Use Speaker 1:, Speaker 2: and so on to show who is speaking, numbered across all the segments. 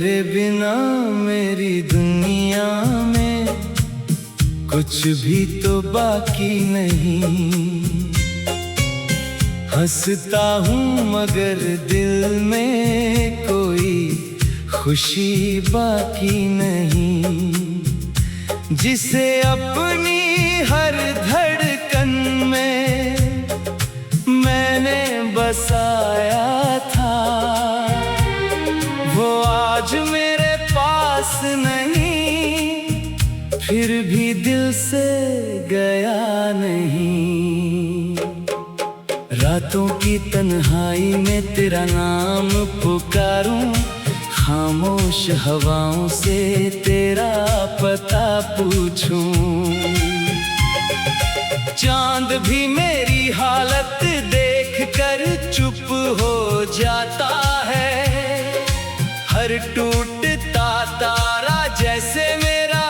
Speaker 1: तेरे बिना मेरी दुनिया में कुछ भी तो बाकी नहीं। हंसता हूँ मगर दिल में कोई खुशी बाकी नहीं। जिसे अपनी हर धड़कन में मैंने बसाया था, वो आज मेरे पास नहीं, फिर भी दिल से गया नहीं। रातों की तन्हाई में तेरा नाम पुकारूं, खामोश हवाओं से तेरा पता पूछूं। चांद भी मेरी हालत देख कर चुप हो जाता है। हर टूटता तारा जैसे मेरा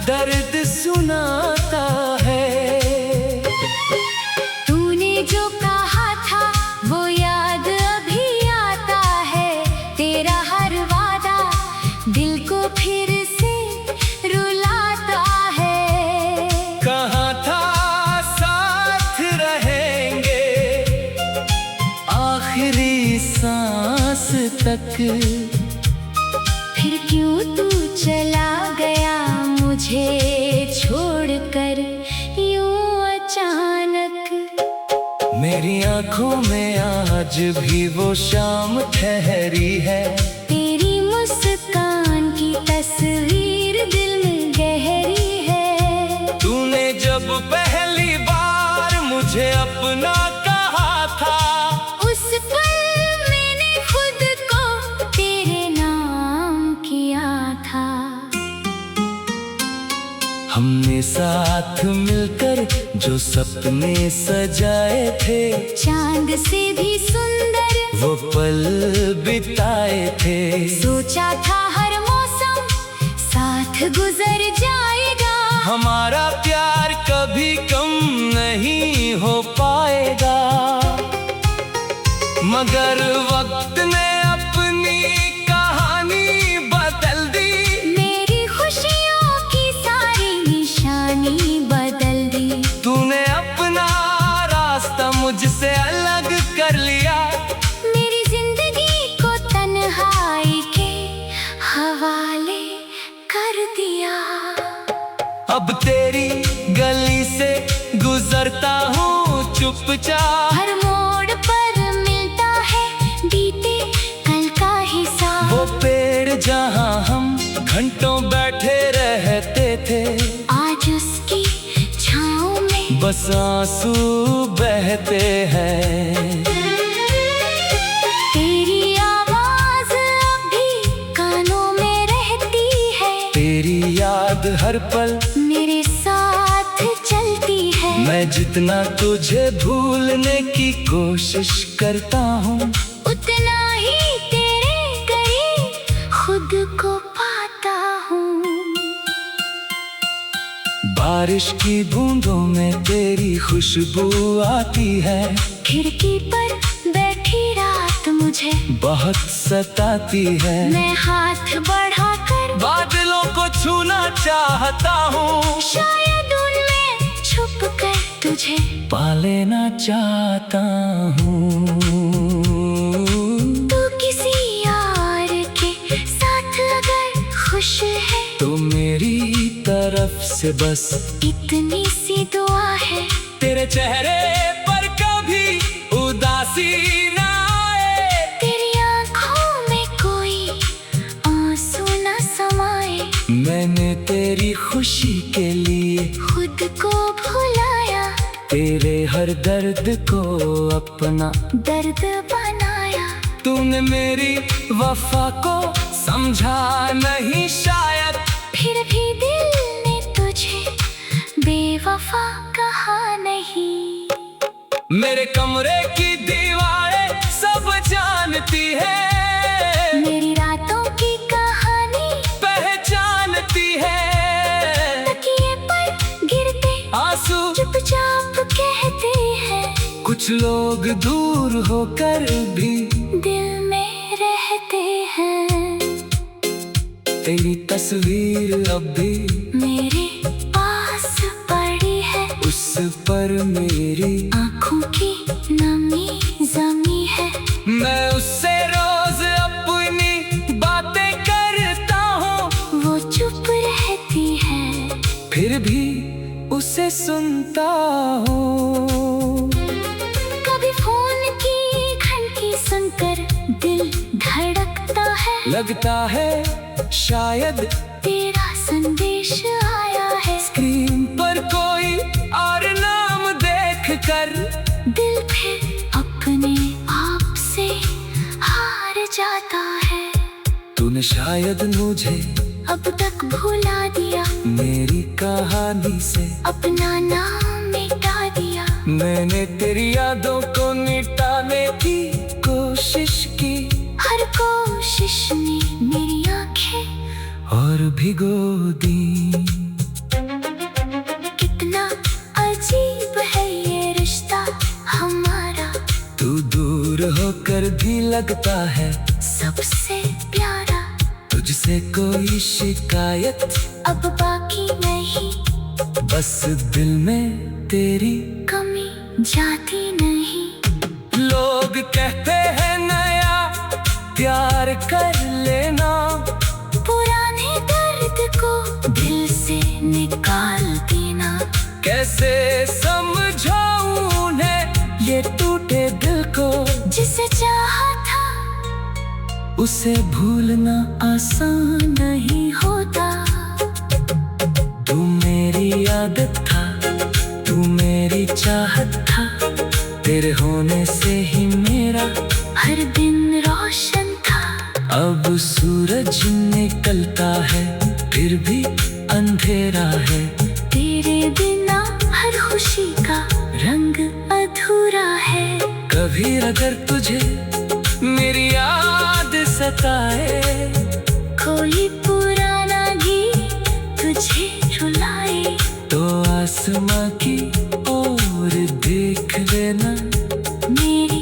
Speaker 1: दर्द सुनाता है।
Speaker 2: तूने जो कहा था वो याद अभी आता है। तेरा हर वादा दिल को फिर से रुलाता है।
Speaker 1: कहा था साथ रहेंगे आखिरी सांस तक,
Speaker 2: फिर क्यों तू चला गया मुझे छोड़कर यूं अचानक।
Speaker 1: मेरी आंखों में आज भी वो शाम ठहरी है।
Speaker 2: तेरी मुस्कान की तस्वीर दिल में गहरी है।
Speaker 1: तूने जब पहली बार मुझे अपना कहा था,
Speaker 2: उस पल मैंने खुद को तेरे नाम किया था।
Speaker 1: हमने साथ मिलकर जो सपने सजाए थे,
Speaker 2: चांद से भी सुंदर
Speaker 1: वो पल बिताए थे।
Speaker 2: सोचा था हर मौसम साथ गुजर जाएगा।
Speaker 1: हमारा प्यार कभी कम नहीं हो पाएगा, मगर वक्त ने अपनी कहानी बदल दी।
Speaker 2: मेरी खुशियों की सारी निशानी बदल दी।
Speaker 1: तूने अपना रास्ता मुझसे अलग कर लिया।
Speaker 2: मेरी जिंदगी को तन्हाई के हवाले कर दिया।
Speaker 1: अब तेरी गली से गुजरता हूँ चुपचाप।
Speaker 2: हर मोड़ पर मिलता है बीते कल का हिसाब।
Speaker 1: वो पेड़ जहाँ हम घंटों बैठे रहते थे,
Speaker 2: आज उसकी छाँव में
Speaker 1: बस आंसू बहते हैं।
Speaker 2: तेरी आवाज अब भी कानों में रहती है।
Speaker 1: तेरी याद हर पल
Speaker 2: मेरे साथ चलती है।
Speaker 1: मैं जितना तुझे भूलने की कोशिश करता हूँ,
Speaker 2: उतना ही तेरे करीब खुद को पाता हूँ।
Speaker 1: बारिश की बूंदों में तेरी खुशबू आती है।
Speaker 2: खिड़की पर बैठी रात मुझे
Speaker 1: बहुत सताती है।
Speaker 2: मैं हाथ बढ़ाकर
Speaker 1: बादलों को छूना चाहता हूँ,
Speaker 2: शायद उनमें छुप कर तुझे
Speaker 1: पा लेना चाहता हूँ।
Speaker 2: तू किसी और के साथ अगर खुश है,
Speaker 1: तो मेरी तरफ से बस
Speaker 2: इतनी सी दुआ है।
Speaker 1: तेरे चेहरे पर कभी उदासी ना आए।
Speaker 2: तेरी आँखों में कोई आंसू न समाए।
Speaker 1: मैंने तेरी खुशी के लिए
Speaker 2: खुद को भुलाया।
Speaker 1: तेरे हर दर्द को अपना
Speaker 2: दर्द बनाया।
Speaker 1: तूने मेरी वफा को समझा नहीं शायद,
Speaker 2: फिर भी दिल ने तुझे बेवफा कहा नहीं।
Speaker 1: मेरे कमरे की दीवारें सब जानती है।
Speaker 2: मेरी रातों की कहानी
Speaker 1: पहचानती है।
Speaker 2: तकिए पर गिरते
Speaker 1: आंसू
Speaker 2: चुपचाप कहते हैं।
Speaker 1: कुछ लोग दूर होकर भी
Speaker 2: दिल में रहते हैं।
Speaker 1: तेरी तस्वीर अब भी
Speaker 2: मेरे पास पड़ी है,
Speaker 1: उस पर मेरी
Speaker 2: आँखों की नमी जमी है।
Speaker 1: मैं उससे रोज अपनी बातें करता हूँ,
Speaker 2: वो चुप रहती है,
Speaker 1: फिर भी उसे सुनता हूँ।
Speaker 2: कभी फोन की घंटी सुनकर दिल धड़कता है,
Speaker 1: लगता है शायद
Speaker 2: तेरा संदेश आया है।
Speaker 1: स्क्रीन पर कोई और नाम देखकर
Speaker 2: दिल फिर अपने आप से हार जाता है।
Speaker 1: तूने शायद मुझे
Speaker 2: अब तक भुला दिया,
Speaker 1: मेरी कहानी से
Speaker 2: अपना नाम मिटा दिया।
Speaker 1: मैंने तेरी यादों को मिटाने की कोशिश की,
Speaker 2: हर कोशिश ने मेरी आंखें
Speaker 1: और भिगो दी।
Speaker 2: कितना अजीब है ये रिश्ता हमारा,
Speaker 1: तू दूर होकर भी लगता है
Speaker 2: सबसे प्यारा।
Speaker 1: तुझसे कोई शिकायत
Speaker 2: अब बाकी नहीं,
Speaker 1: बस दिल में तेरी
Speaker 2: कमी जाती नहीं।
Speaker 1: लोग कहते हैं नया प्यार कर लेना,
Speaker 2: पुराने दर्द को दिल से निकाल देना।
Speaker 1: कैसे समझाऊं उन्हें ये टूटे दिल को,
Speaker 2: जिसे चाहा था
Speaker 1: उसे भूलना आसान नहीं होता। तू मेरी आदत था, तू मेरी चाहत था, तेरे होने से ही मेरा
Speaker 2: हर दिन रोशन था।
Speaker 1: अब सूरज निकलता है फिर भी अंधेरा है,
Speaker 2: तेरे बिना हर खुशी का रंग अधूरा है।
Speaker 1: कभी अगर तुझे मेरी याद सताए,
Speaker 2: कोई पुराना गीत तुझे रुलाए,
Speaker 1: तो आसमां की ओर देख लेना।
Speaker 2: मेरी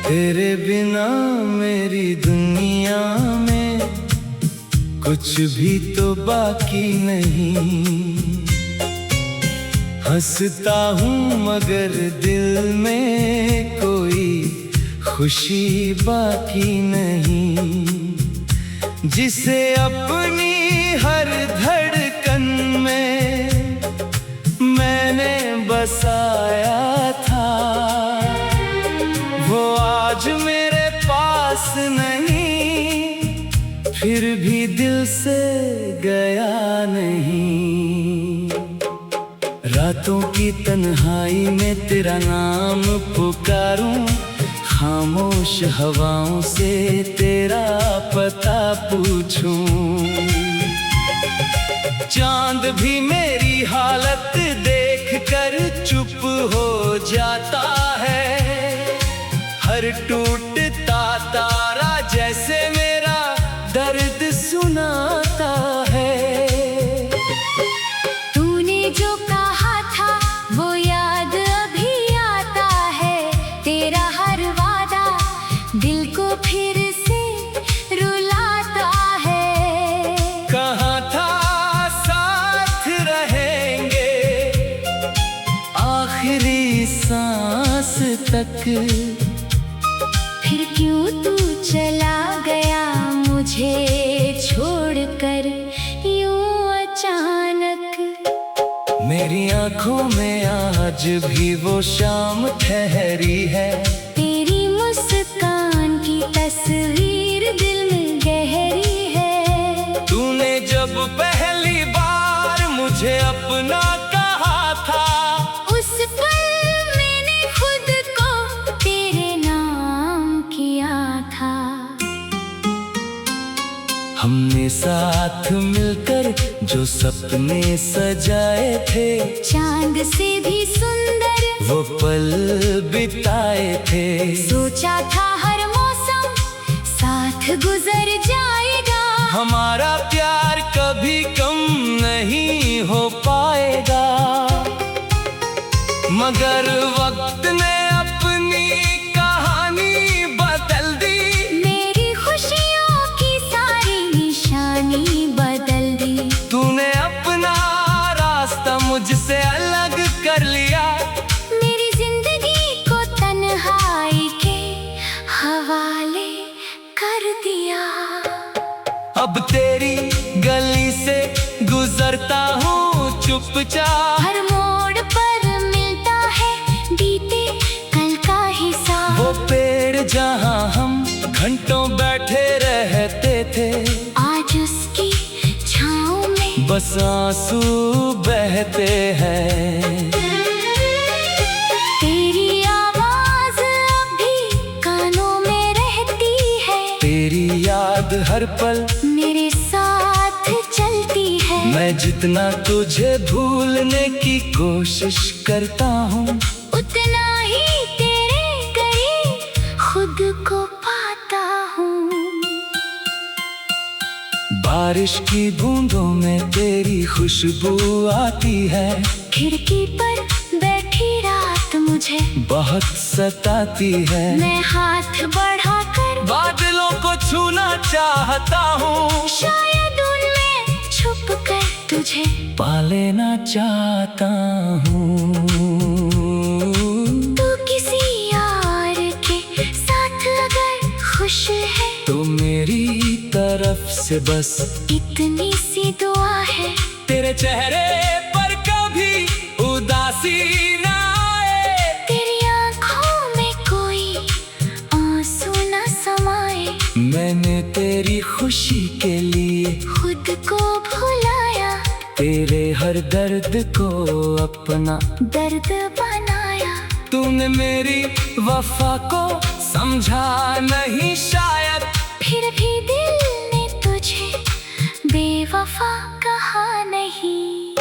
Speaker 1: तेरे बिना मेरी दुनिया में कुछ भी तो बाकी नहीं। हंसता हूँ मगर दिल में कोई खुशी बाकी नहीं। जिसे अपनी हर धड़कन में मैंने बसाया था, वो आज मेरे पास नहीं, फिर भी दिल से गया नहीं। रातों की तन्हाई में तेरा नाम पुकारूं, खामोश हवाओं से तेरा पता पूछूं। चांद भी मेरी हालत देखकर चुप हो जाता है, हर टूटता तारा जैसे मेरा दर्द सुनाता है।
Speaker 2: तूने जो कहा था वो याद अभी आता है, तेरा हर वादा दिल को फिर से रुलाता है।
Speaker 1: कहा था साथ रहेंगे आखिरी सांस तक,
Speaker 2: फिर क्यों तू चला गया मुझे छोड़कर यूं अचानक।
Speaker 1: मेरी आंखों में आज भी वो शाम ठहरी है,
Speaker 2: तेरी मुस्कान की तस्वीर दिल में गहरी है।
Speaker 1: तूने जब पहली बार मुझे अपना कहा था,
Speaker 2: उस पल मैंने खुद को तेरे नाम किया था।
Speaker 1: साथ मिलकर जो सपने सजाए थे,
Speaker 2: चांद से भी सुंदर
Speaker 1: वो पल बिताए थे।
Speaker 2: सोचा था हर मौसम साथ गुजर जाएगा,
Speaker 1: हमारा प्यार कभी कम नहीं हो पाएगा। मगर वक्त ने अपनी कहानी बदल दी,
Speaker 2: मेरी खुशियों की सारी निशानी बदल दी।
Speaker 1: तूने अपना रास्ता मुझसे अलग कर लिया,
Speaker 2: मेरी जिंदगी को तन्हाई के हवाले कर दिया।
Speaker 1: अब तेरी गली से गुजरता हूँ चुपचाप,
Speaker 2: हर मोड़ पर मिलता है बीते कल का हिसाब।
Speaker 1: वो पेड़ जहाँ हम घंटों बैठे रहते थे,
Speaker 2: आज उसकी छाँव में
Speaker 1: बस आंसू बहते हैं।
Speaker 2: तेरी आवाज अब भी कानों में रहती है,
Speaker 1: तेरी याद हर पल
Speaker 2: मेरे साथ चलती है।
Speaker 1: मैं जितना तुझे भूलने की कोशिश करता हूँ,
Speaker 2: उतना ही तेरे करीब खुद को पाता हूँ।
Speaker 1: बारिश की बूंदों में तेरी खुशबू आती है,
Speaker 2: खिड़की पर बैठी रात मुझे
Speaker 1: बहुत सताती है।
Speaker 2: मैं हाथ बढ़ाकर
Speaker 1: बादलों को छूना चाहता हूँ,
Speaker 2: शायद उनमें छुप कर तुझे
Speaker 1: पा लेना चाहता हूँ।
Speaker 2: तू किसी यार के साथ अगर खुश है,
Speaker 1: तो मेरी तरफ से बस
Speaker 2: इतनी सी दुआ है।
Speaker 1: तेरे चेहरे पर कभी उदासी ना आए,
Speaker 2: तेरी आंखों में कोई आंसू न समाए।
Speaker 1: मैंने तेरी खुशी के लिए
Speaker 2: खुद को भुलाया,
Speaker 1: तेरे हर दर्द को अपना
Speaker 2: दर्द बनाया।
Speaker 1: तूने मेरी वफा को समझा नहीं शायद,
Speaker 2: फिर भी दिल ने तुझे बेवफा कहा नहीं।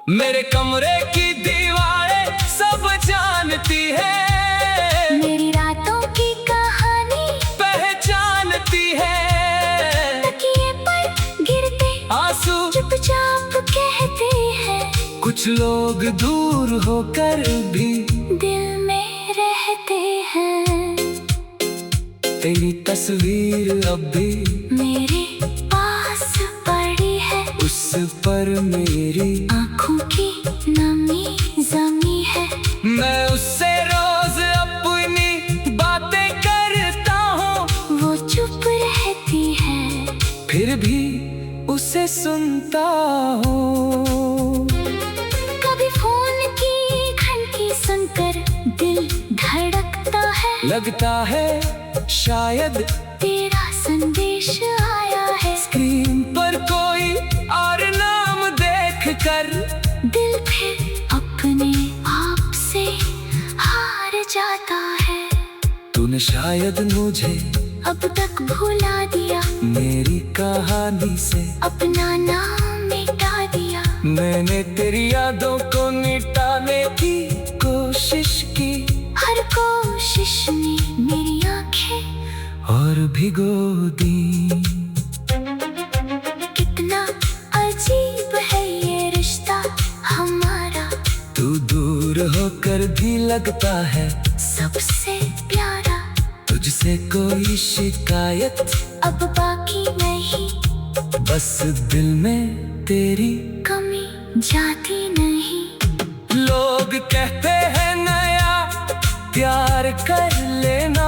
Speaker 1: मेरे कमरे की दीवारें सब जानती है,
Speaker 2: मेरी रातों की कहानी
Speaker 1: पहचानती है।
Speaker 2: तकिए पर गिरते
Speaker 1: आंसू
Speaker 2: चुपचाप कहते हैं,
Speaker 1: कुछ लोग दूर होकर भी
Speaker 2: दिल में रहते हैं।
Speaker 1: तेरी तस्वीर अब भी
Speaker 2: मेरे पास पड़ी है,
Speaker 1: उस पर मेरी
Speaker 2: आँखों की नमी जमी है।
Speaker 1: मैं उससे रोज अपनी बातें करता हूँ,
Speaker 2: वो चुप रहती है,
Speaker 1: फिर भी उसे सुनता हूँ।
Speaker 2: कभी फोन की घंटी सुनकर दिल धड़कता है,
Speaker 1: लगता है शायद
Speaker 2: तेरा संदेश आया है।
Speaker 1: स्क्रीन पर कोई और नाम देख कर
Speaker 2: दिल फिर अपने आप से हार जाता है।
Speaker 1: तूने शायद मुझे
Speaker 2: अब तक भुला दिया,
Speaker 1: मेरी कहानी से
Speaker 2: अपना नाम मिटा दिया।
Speaker 1: मैंने तेरी यादों को मिटाने की कोशिश की,
Speaker 2: हर कोशिश ने मेरी आंखें
Speaker 1: और भिगो दी।
Speaker 2: कितना अजीब है ये रिश्ता हमारा,
Speaker 1: तू दूर होकर भी लगता है
Speaker 2: सबसे प्यारा।
Speaker 1: तुझसे कोई शिकायत
Speaker 2: अब बाकी नहीं,
Speaker 1: बस दिल में तेरी
Speaker 2: कमी जाती नहीं।
Speaker 1: लोग कहते हैं नया प्यार कर लेना,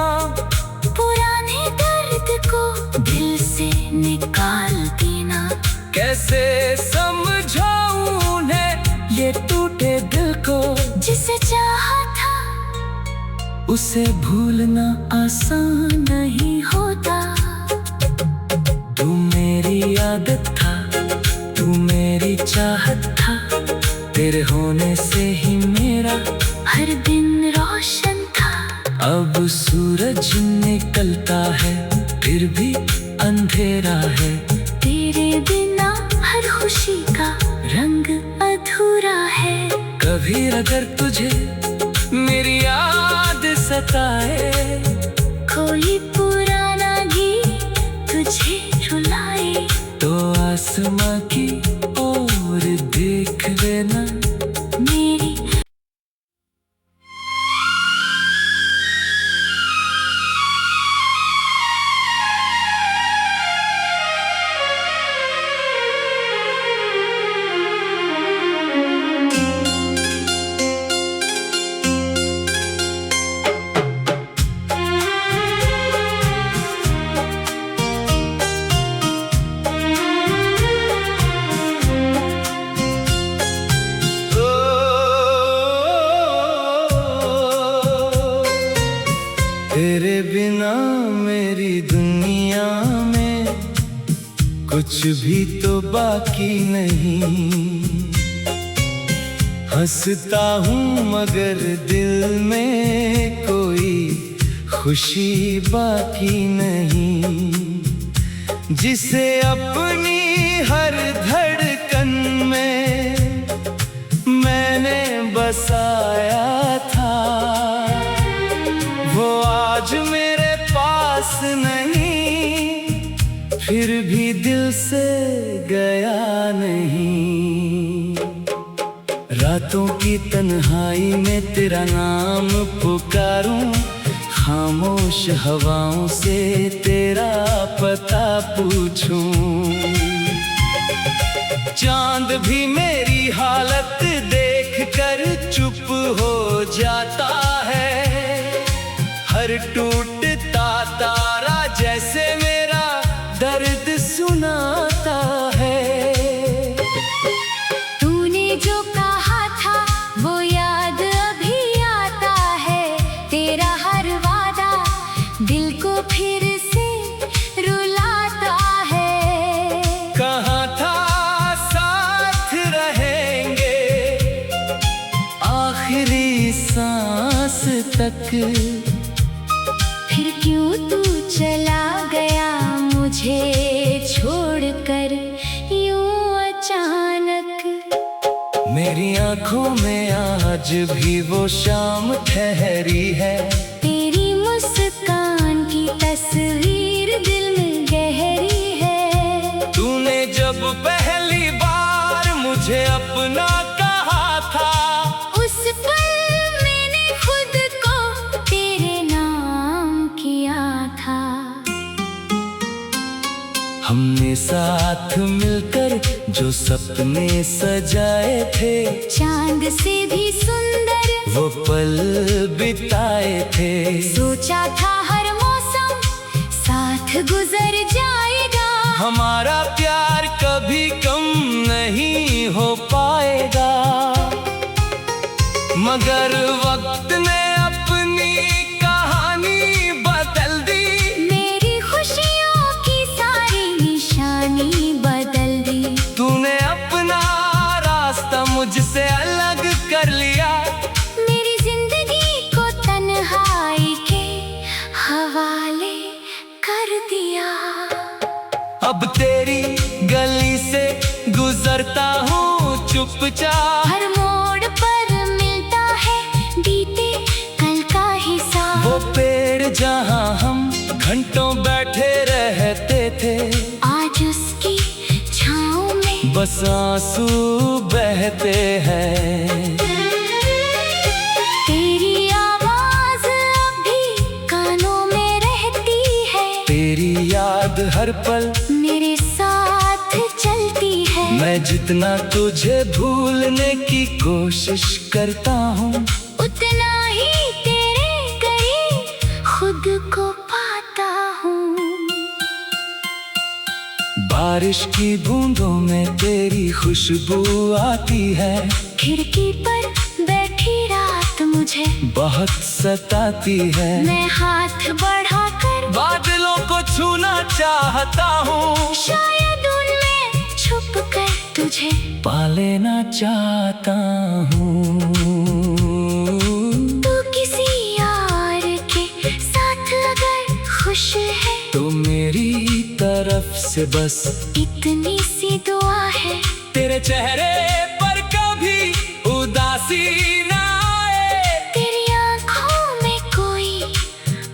Speaker 2: पुराने दर्द को दिल से निकाल देना।
Speaker 1: कैसे समझाऊं उन्हें ये टूटे दिल को,
Speaker 2: जिसे चाहा था
Speaker 1: उसे भूलना आसान नहीं होता। तू मेरी आदत था, तू मेरी चाहत था, तेरे होने से ही मेरा
Speaker 2: हर दिन रोशन था।
Speaker 1: अब सूरज निकलता है फिर भी अंधेरा है।
Speaker 2: तेरे तेरे बिना हर खुशी का रंग अधूरा है।
Speaker 1: कभी अगर तुझे मेरी याद सताए,
Speaker 2: कोई पुराना गीत तुझे रुलाए,
Speaker 1: तो आसमां की ओर देख लेना
Speaker 2: मेरी
Speaker 1: तेरे बिना मेरी दुनिया में कुछ भी तो बाकी नहीं। हंसता हूँ मगर दिल में कोई खुशी बाकी नहीं। जिसे अपनी हर धड़कन में मैंने बसाया था, वो आज मेरे पास नहीं, फिर भी दिल से गया नहीं। रातों की तन्हाई में तेरा नाम पुकारूं, खामोश हवाओं से तेरा पता पूछूं। चांद भी मेरी हालत देखकर चुप हो जाता है। हर टूटता तारा जैसे मेरा दर्द सुनाता है।
Speaker 2: तूने जो कहा था वो याद अभी आता है। तेरा हर वादा दिल को फिर से रुलाता है।
Speaker 1: कहा था साथ रहेंगे आखिरी सांस तक,
Speaker 2: फिर क्यों तू चला गया मुझे छोड़कर यूं अचानक।
Speaker 1: मेरी आंखों में आज भी वो शाम ठहरी है।
Speaker 2: तेरी मुस्कान की तस्वीर दिल में गहरी है।
Speaker 1: तूने जब पहली बार मुझे अपना कहा था,
Speaker 2: उस पल मैंने खुद को तेरे नाम किया था।
Speaker 1: हमने साथ मिलकर जो सपने सजाए थे,
Speaker 2: चांद से भी सुंदर
Speaker 1: वो पल बिताए थे।
Speaker 2: सोचा था हर मौसम साथ गुजर जाएगा।
Speaker 1: हमारा प्यार कभी कम नहीं हो पाएगा, मगर वक्त ने अपनी कहानी बदल दी।
Speaker 2: मेरी खुशियों की सारी निशानी बदल दी।
Speaker 1: तूने अपना रास्ता मुझसे अलग कर लिया।
Speaker 2: मेरी जिंदगी को तन्हाई के हवाले कर दिया।
Speaker 1: अब तेरी गली से गुजरता हूँ चुपचाप।
Speaker 2: हर मोड़ पर मिलता है बीते कल का हिसाब।
Speaker 1: वो पेड़ जहाँ हम घंटों बैठे रहते थे,
Speaker 2: आज उसकी छाँव में
Speaker 1: बस आंसू बहते हैं।
Speaker 2: तेरी आवाज अब भी कानों में रहती है।
Speaker 1: तेरी याद हर पल
Speaker 2: मेरे साथ चलती है।
Speaker 1: मैं जितना तुझे भूलने की कोशिश करता हूँ,
Speaker 2: उतना ही तेरे करीब खुद को पाता हूँ।
Speaker 1: बारिश की बूंदों में तेरी खुशबू आती है।
Speaker 2: खिड़की पर बैठी रात मुझे
Speaker 1: बहुत सताती है।
Speaker 2: मैं हाथ बढ़ाकर
Speaker 1: बादलों को छूना चाहता हूँ,
Speaker 2: शायद उनमें छुप कर तुझे
Speaker 1: पा लेना चाहता हूँ।
Speaker 2: तू किसी और के साथ अगर खुश है
Speaker 1: तो मेरी तरफ से से बस
Speaker 2: इतनी सी दुआ है,
Speaker 1: तेरे चेहरे पर कभी उदासी ना आए,
Speaker 2: तेरी आंखों में कोई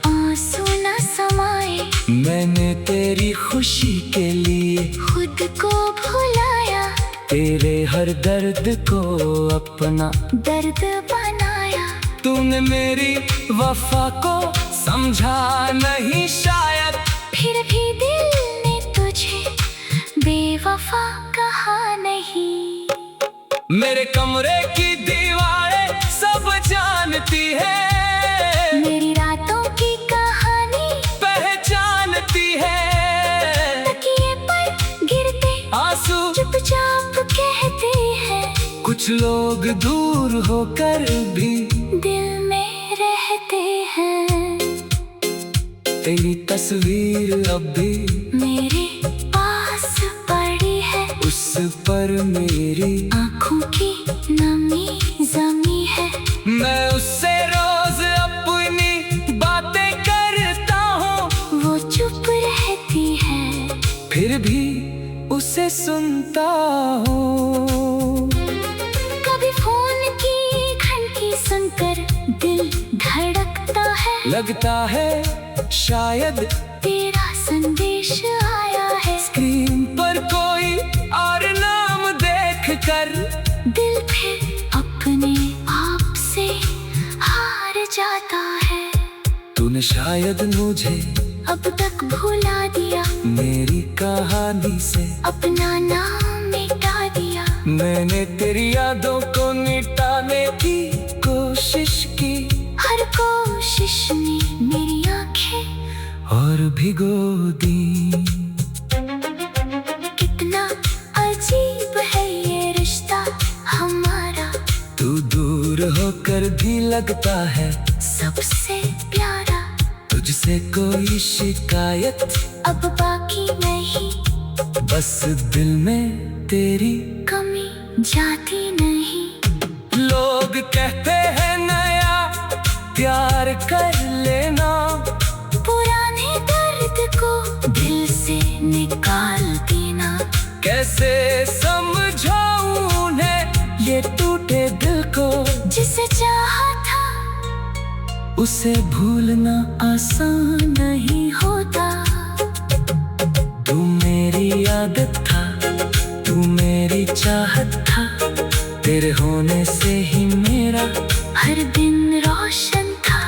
Speaker 2: आंसू न समाए।
Speaker 1: मैंने तेरी खुशी के लिए
Speaker 2: खुद को भुलाया,
Speaker 1: तेरे हर दर्द को अपना
Speaker 2: दर्द बनाया।
Speaker 1: तूने मेरी वफा को समझा नहीं शायद,
Speaker 2: फिर भी दिल ने तुझे बेवफा कहा नहीं।
Speaker 1: मेरे कमरे की दीवारें सब जानती है,
Speaker 2: मेरी रातों की कहानी
Speaker 1: पहचानती है।
Speaker 2: तकिए पर गिरते
Speaker 1: आंसू
Speaker 2: चुपचाप कहते हैं,
Speaker 1: कुछ लोग दूर होकर भी
Speaker 2: दिल में रहते हैं।
Speaker 1: तेरी तस्वीर अब भी
Speaker 2: मेरे पास पड़ी है,
Speaker 1: उस पर मेरी
Speaker 2: आँखों की नमी जमी है।
Speaker 1: मैं उससे रोज अपनी बातें करता हूँ,
Speaker 2: वो चुप रहती है,
Speaker 1: फिर भी उसे सुनता हूँ।
Speaker 2: कभी फोन की घंटी सुनकर दिल धड़कता है,
Speaker 1: लगता है शायद
Speaker 2: तेरा संदेश आया है।
Speaker 1: स्क्रीन पर कोई और नाम देखकर
Speaker 2: दिल फिर अपने आप से हार जाता है।
Speaker 1: तूने शायद मुझे
Speaker 2: अब तक भुला दिया,
Speaker 1: मेरी कहानी से
Speaker 2: अपना नाम मिटा दिया।
Speaker 1: मैंने तेरी यादों को मिटाने की कोशिश की,
Speaker 2: हर कोशिश में मेरी आंखें
Speaker 1: और भिगो दी।
Speaker 2: कितना अजीब है ये रिश्ता हमारा,
Speaker 1: तू दूर होकर भी लगता है
Speaker 2: सबसे प्यारा।
Speaker 1: तुझसे कोई शिकायत
Speaker 2: अब बाकी नहीं,
Speaker 1: बस दिल में तेरी
Speaker 2: कमी जाती नहीं।
Speaker 1: लोग कहते हैं नया प्यार कर लेना,
Speaker 2: पुराने दर्द को दिल से निकाल देना।
Speaker 1: कैसे समझाऊं उन्हें ये टूटे दिल को,
Speaker 2: जिसे चाहा था
Speaker 1: उसे भूलना आसान नहीं
Speaker 2: होता।
Speaker 1: तू मेरी आदत था, तू मेरी चाहत था, तेरे होने से ही मेरा
Speaker 2: हर दिन रोशन था।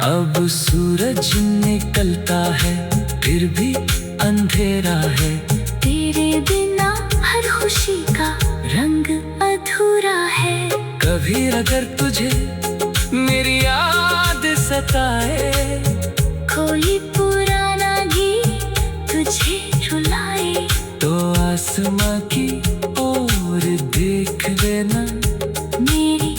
Speaker 1: अब सूरज निकलता है फिर भी अंधेरा है,
Speaker 2: तेरे बिना हर खुशी का रंग अधूरा है।
Speaker 1: कभी अगर तुझे मेरी याद सताए,
Speaker 2: कोई पुराना गीत तुझे रुलाए,
Speaker 1: तो आसमां की ओर देख लेना।
Speaker 2: मेरी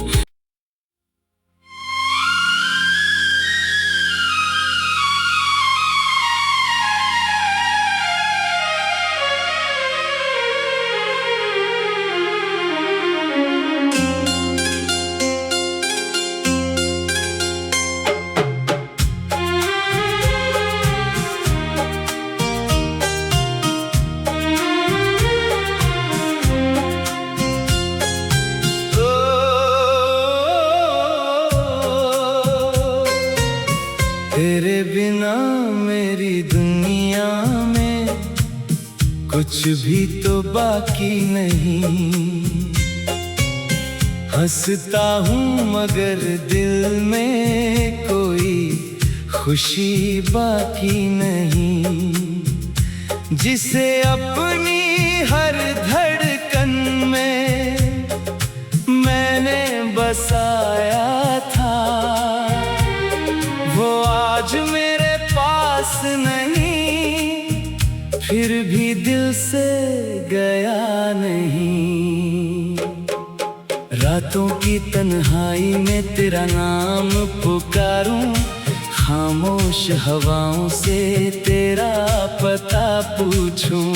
Speaker 1: तेरे बिना मेरी दुनिया में कुछ भी तो बाकी नहीं। हंसता हूँ मगर दिल में कोई खुशी बाकी नहीं। जिसे अपनी हर धड़कन में मैंने बसाया था, वो आज मेरे पास नहीं, फिर भी दिल से गया नहीं। रातों की तन्हाई में तेरा नाम पुकारूं, खामोश हवाओं से तेरा पता पूछूं।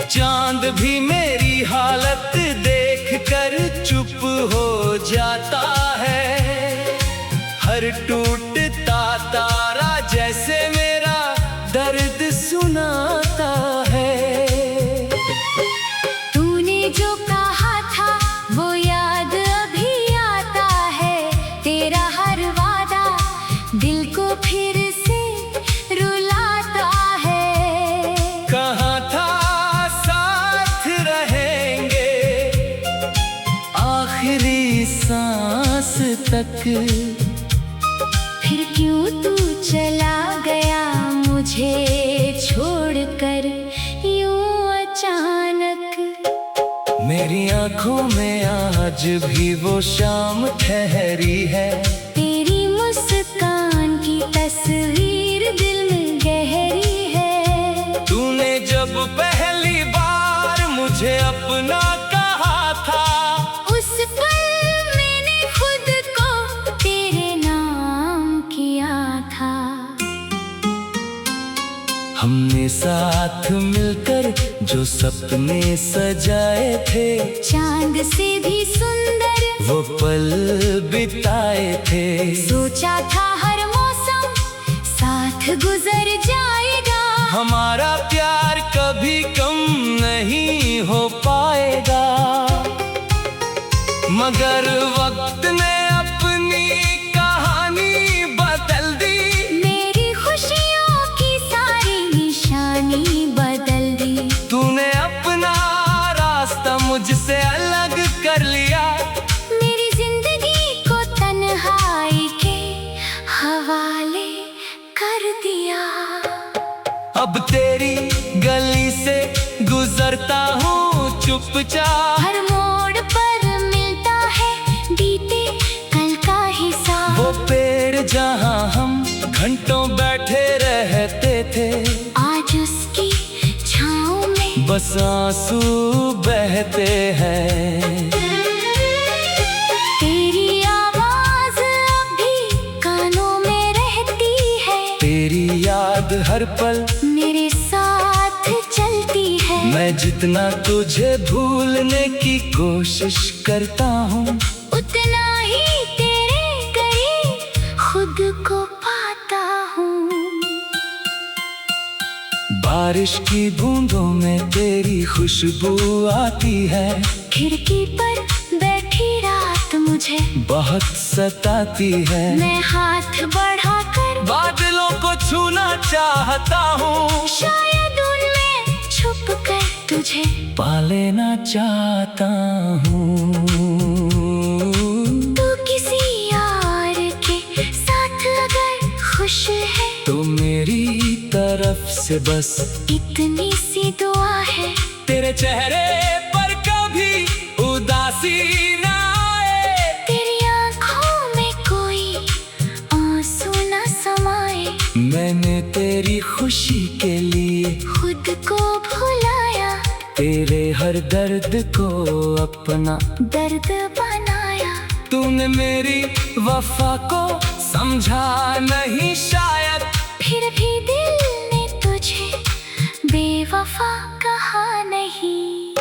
Speaker 1: चांद भी मेरी हालत देखकर चुप हो जाता है। हर टूटता तारा जैसे मेरा दर्द सुना तक।
Speaker 2: फिर क्यों तू चला गया मुझे छोड़कर यूं अचानक।
Speaker 1: मेरी आंखों में आज भी वो शाम ठहरी है।
Speaker 2: तेरी मुस्कान की तस्वीर दिल में गहरी है।
Speaker 1: तूने जब पहली बार मुझे अपना कहा था,
Speaker 2: उस पल मैंने खुद को तेरे नाम किया था।
Speaker 1: हमने साथ मिलकर जो सपने सजाए थे,
Speaker 2: चांद से भी सुंदर
Speaker 1: वो पल बिताए थे।
Speaker 2: सोचा था हर मौसम साथ गुजर जाएगा।
Speaker 1: हमारा प्यार कभी कम नहीं हो पाएगा, मगर वक्त ने अपनी कहानी बदल दी।
Speaker 2: मेरी खुशियों की सारी निशानी बदल दी।
Speaker 1: तूने अपना रास्ता मुझसे अलग कर लिया।
Speaker 2: मेरी जिंदगी को तन्हाई के हवाले कर दिया।
Speaker 1: अब तेरी गली से गुजरता हूँ चुपचाप।
Speaker 2: हर मोड़ पर मिलता है बीते कल का हिसाब।
Speaker 1: वो पेड़ जहाँ हम घंटों बैठे रहते थे,
Speaker 2: आज उसकी छाँव में
Speaker 1: बस आंसू बहते हैं।
Speaker 2: तेरी आवाज अब भी कानों में रहती है।
Speaker 1: तेरी याद हर पल
Speaker 2: मेरे साथ चलती है।
Speaker 1: मैं जितना तुझे भूलने की कोशिश करता हूँ,
Speaker 2: उतना ही तेरे करीब खुद को पाता हूँ।
Speaker 1: बारिश की बूंदों में तेरी खुशबू आती है।
Speaker 2: खिड़की पर बैठी रात मुझे
Speaker 1: बहुत सताती है।
Speaker 2: मैं हाथ बढ़ाकर
Speaker 1: बादलों को छूना चाहता हूँ,
Speaker 2: शायद उनमें छुप कर तुझे
Speaker 1: पा लेना चाहता हूँ।
Speaker 2: तू किसी और के साथ अगर खुश है,
Speaker 1: तो मेरी तरफ से बस
Speaker 2: इतनी सी दुआ है।
Speaker 1: तेरे चेहरे पर कभी उदासी ना आए।
Speaker 2: तेरी आंखों में कोई आंसू न समाए।
Speaker 1: मैंने तेरी खुशी के लिए
Speaker 2: खुद को भुलाया।
Speaker 1: तेरे हर दर्द को अपना
Speaker 2: दर्द बनाया।
Speaker 1: तूने मेरी वफा को समझा नहीं शायद,
Speaker 2: फिर भी दिल ने तुझे बेवफा कहा नहीं।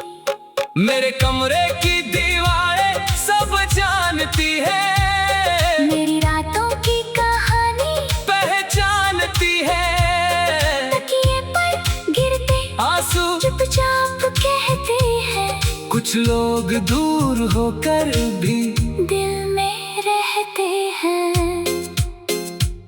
Speaker 1: मेरे कमरे की दीवारें सब जानती है।
Speaker 2: मेरी रातों की कहानी
Speaker 1: पहचानती है।
Speaker 2: तकिए पर गिरते
Speaker 1: आंसू
Speaker 2: चुपचाप कहते हैं।
Speaker 1: कुछ लोग दूर होकर भी
Speaker 2: दिल में रहते हैं।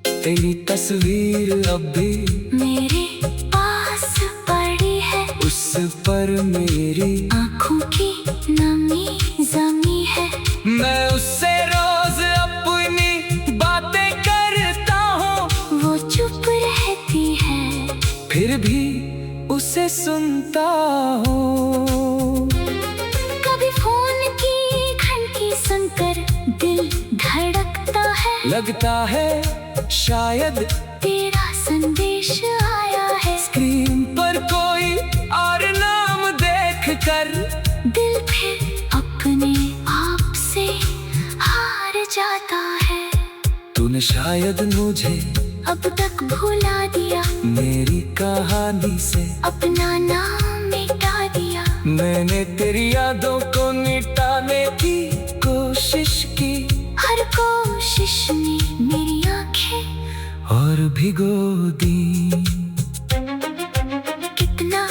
Speaker 1: तेरी तस्वीर अब भी
Speaker 2: मेरे पास पड़ी है।
Speaker 1: उस पर मेरी
Speaker 2: आँखों की नमी जमी है।
Speaker 1: मैं उससे रोज अपनी बातें करता हूँ,
Speaker 2: वो चुप रहती है।
Speaker 1: फिर भी उसे सुनता हूँ।
Speaker 2: कभी फोन की घंटी सुनकर दिल धड़कता है।
Speaker 1: लगता है शायद
Speaker 2: तेरा संदेश आया है।
Speaker 1: स्क्रीन पर कोई और नाम देखकर
Speaker 2: दिल फिर अपने आप से हार जाता है।
Speaker 1: तूने शायद मुझे
Speaker 2: अब तक भुला दिया।
Speaker 1: मेरी कहानी से
Speaker 2: अपना नाम मिटा दिया।
Speaker 1: मैंने तेरी यादों को मिटाने की कोशिश की।
Speaker 2: हर कोशिश ने मेरी आंखें
Speaker 1: और भिगो दी।
Speaker 2: कितना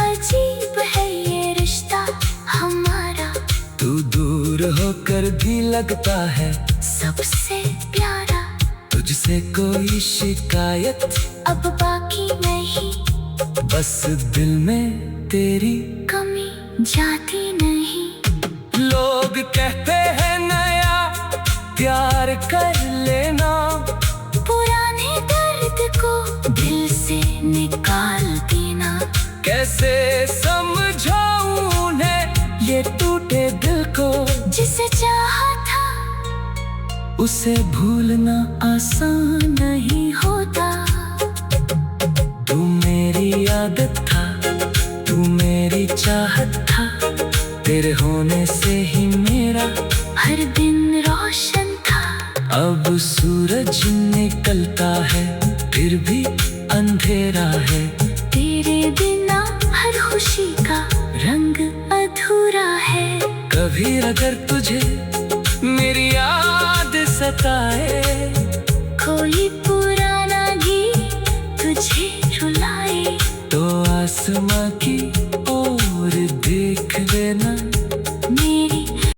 Speaker 2: अजीब है ये रिश्ता हमारा।
Speaker 1: तू दूर होकर भी लगता है
Speaker 2: सबसे प्यारा।
Speaker 1: तुझसे कोई शिकायत
Speaker 2: अब बाकी नहीं।
Speaker 1: बस दिल में तेरी
Speaker 2: कमी जाती नहीं।
Speaker 1: लोग कहते हैं नया प्यार कर लेना,
Speaker 2: पुराने दर्द को दिल से निकाल देना।
Speaker 1: कैसे समझाऊं उन्हें ये टूटे दिल को,
Speaker 2: जिसे चाहा था
Speaker 1: उसे भूलना आसान नहीं होता। तू मेरी आदत था, तू मेरी चाहत था, तेरे होने से ही मेरा
Speaker 2: हर दिन रोशन था।
Speaker 1: अब सूरज निकलता है फिर भी अंधेरा है,
Speaker 2: तेरे बिना हर खुशी का रंग अधूरा है।
Speaker 1: कभी अगर तुझे मेरी याद सताए,
Speaker 2: कोई पुराना गीत तुझे रुलाए,
Speaker 1: तो आसमां की ओर देख लेना।